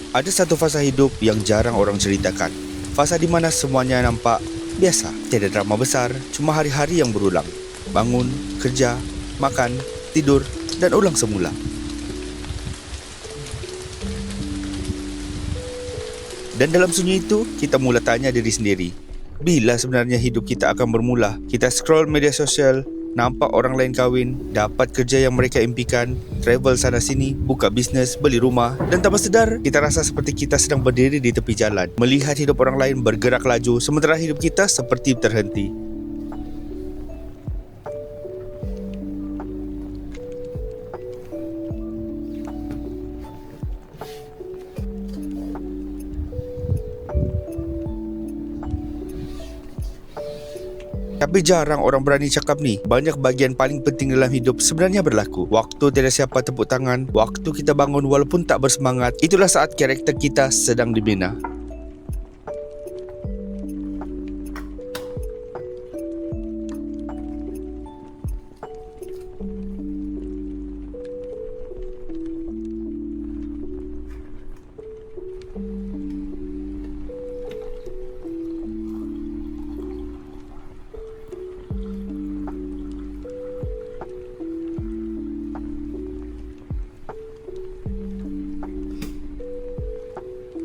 Ada satu fasa hidup yang jarang orang ceritakan. Fasa di mana semuanya nampak biasa, tiada drama besar, cuma hari-hari yang berulang. Bangun, kerja, makan, tidur, dan ulang semula. Dan dalam sunyi itu, kita mula tanya diri sendiri, bila sebenarnya hidup kita akan bermula? Kita scroll media sosial, nampak orang lain kahwin, dapat kerja yang mereka impikan, travel sana sini, buka bisnes, beli rumah, dan tanpa sedar, kita rasa seperti kita sedang berdiri di tepi jalan, melihat hidup orang lain bergerak laju, sementara hidup kita seperti terhenti. Tapi jarang orang berani cakap ni. Banyak bahagian paling penting dalam hidup sebenarnya berlaku. Waktu tiada siapa tepuk tangan, waktu kita bangun walaupun tak bersemangat, itulah saat karakter kita sedang dibina.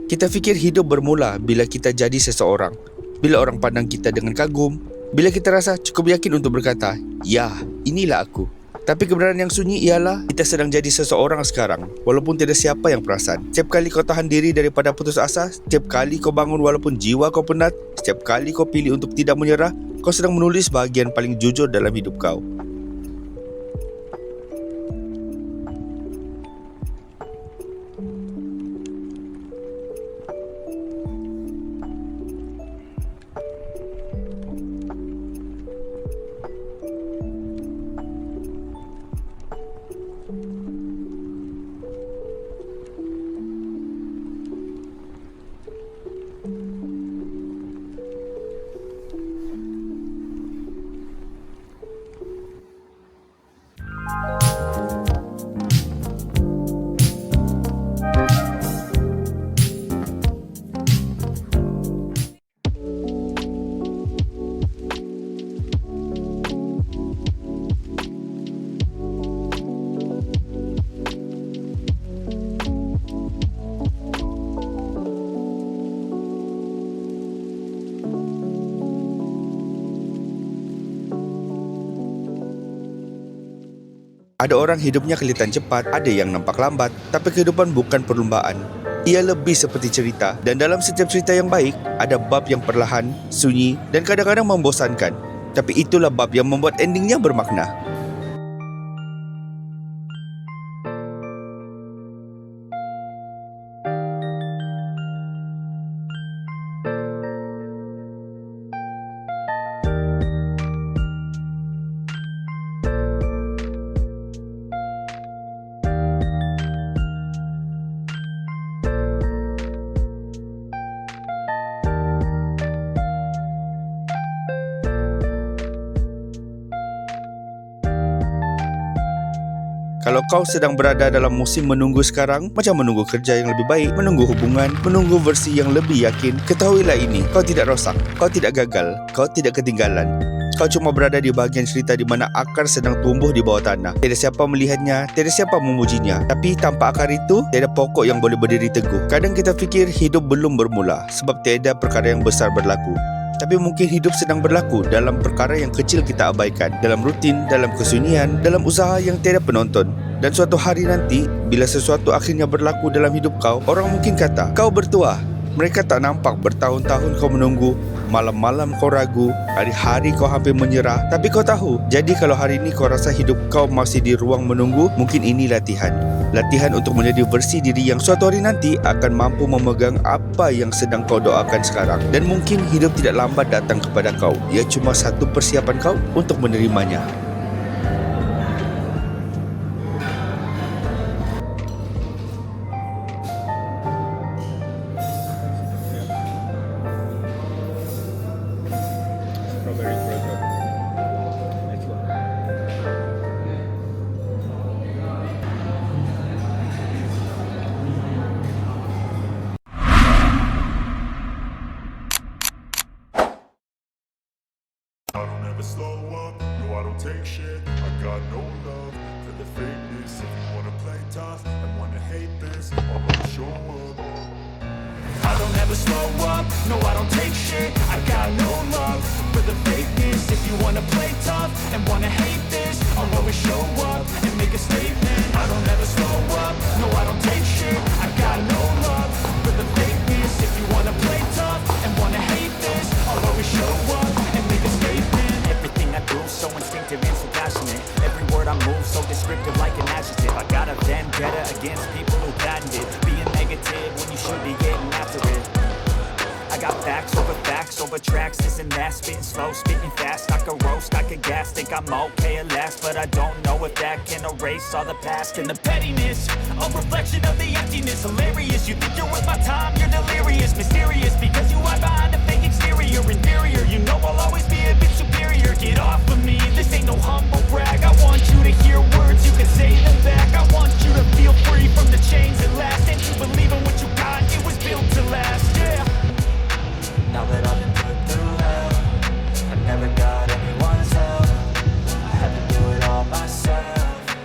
Kita fikir hidup bermula bila kita jadi seseorang. Bila orang pandang kita dengan kagum. Bila kita rasa cukup yakin untuk berkata, ya, inilah aku. Tapi kebenaran yang sunyi ialah kita sedang jadi seseorang sekarang, walaupun tidak siapa yang perasan. Setiap kali kau tahan diri daripada putus asa, setiap kali kau bangun walaupun jiwa kau penat, setiap kali kau pilih untuk tidak menyerah, kau sedang menulis bahagian paling jujur dalam hidup kau. Ada orang hidupnya kelihatan cepat, ada yang nampak lambat, tapi kehidupan bukan perlumbaan. Ia lebih seperti cerita, dan dalam setiap cerita yang baik, ada bab yang perlahan, sunyi, dan kadang-kadang membosankan. Tapi itulah bab yang membuat endingnya bermakna. Kalau kau sedang berada dalam musim menunggu sekarang, macam menunggu kerja yang lebih baik, menunggu hubungan, menunggu versi yang lebih yakin, ketahuilah ini, kau tidak rosak, kau tidak gagal, kau tidak ketinggalan. Kau cuma berada di bahagian cerita di mana akar sedang tumbuh di bawah tanah. Tiada siapa melihatnya, tiada siapa memujinya. Tapi tanpa akar itu, tiada pokok yang boleh berdiri teguh. Kadang kita fikir hidup belum bermula sebab tiada perkara yang besar berlaku. Tapi mungkin hidup sedang berlaku dalam perkara yang kecil kita abaikan, dalam rutin, dalam kesunyian, dalam usaha yang tiada penonton. Dan suatu hari nanti, bila sesuatu akhirnya berlaku dalam hidup kau, orang mungkin kata, kau bertuah. Mereka tak nampak bertahun-tahun kau menunggu, malam-malam kau ragu, hari-hari kau hampir menyerah. Tapi kau tahu, jadi kalau hari ini kau rasa hidup kau masih di ruang menunggu, mungkin ini latihan. Latihan untuk menjadi versi diri yang suatu hari nanti akan mampu memegang apa yang sedang kau doakan sekarang. Dan mungkin hidup tidak lambat datang kepada kau. Ia cuma satu persiapan kau untuk menerimanya. Strawberry burger. Let's go. never slow up, no I don't take shit. I got no love for the fakeness. If you wanna play tough and wanna hate this, I'll always show up. I don't ever slow up, no I don't take shit. I got no love for the fakeness. If you wanna play tough and wanna hate this, I'll always show up and make a statement. I don't ever slow up, no I don't take shit. I got no love for the fakeness. If you wanna play tough and wanna hate this, I'll always show up and make a statement. Everything I do so instinctive and so passionate. Every word I move so descriptive like an adjective. I got a vendetta against people who patented being negative when you should be getting after it. I got facts over tracks, this and that. Spitting slow, spitting fast. I could roast, I could gas. Think I'm okay at last, but I don't know if that can erase all the past and the pettiness. A reflection of the emptiness. Hilarious, you think you're worth my time, you're delirious. Mysterious, because you hide behind a fake exterior. Inferior, you know I'll always be a bit superior. Get off of me, this ain't no humble brag. I want you to hear words, you can say them back. I want you to feel free from the chains at last, and to believe in what you got, it was built to last, yeah. Now that I've been put through hell, I never got anyone's help. I had to do it all myself.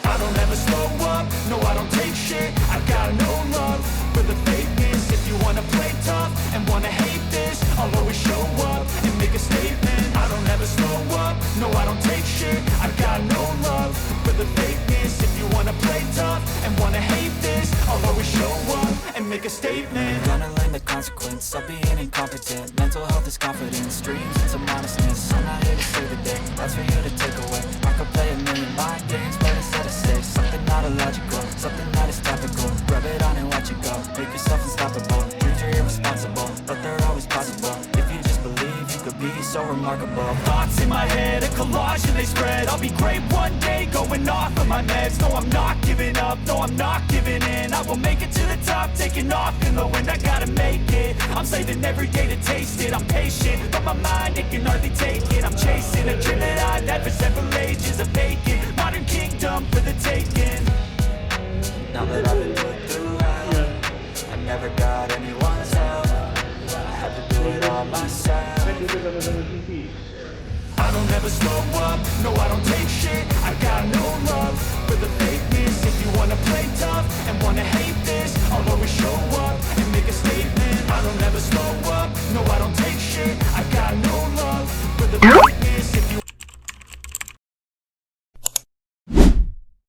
I don't ever slow up, no I don't take shit. I got no love for the fakeness. If you wanna play tough and wanna hate this, I'll always show up and make a statement. I don't ever slow up, no I don't take shit. I got no love for the fakeness. If you wanna play tough and wanna hate this, I'll always show up and make a statement. Gonna learn the consequence of being incompetent. Mental health is confidence, dreams into modestness. I'm not here to save the day, that's for you to take away. I could play a million mind games, but instead I say something not illogical, something that is topical. Rub it on and watch it go, make yourself unstoppable. Dreams are irresponsible, but they're always possible. If you just believe, you could be so remarkable. Thoughts in my head, a collage and they spread. I'll be great one day, going off of my meds. No, I'm not giving up, no, I'm not giving in. I will make it to the top, taking off in the wind. I gotta make it, I'm saving every day to taste it. I'm patient, but my mind, it can hardly take it. I'm chasing a dream that I've had for several ages. A vacant, modern kingdom for the taking. Now that I've been put through hell, I never got anyone's help. I had to do it all myself. I don't ever slow up, no I don't take shit. I got no love for the fakeness. If you wanna play tough and wanna hate this, I'll always show up and make a statement. I don't ever slow up,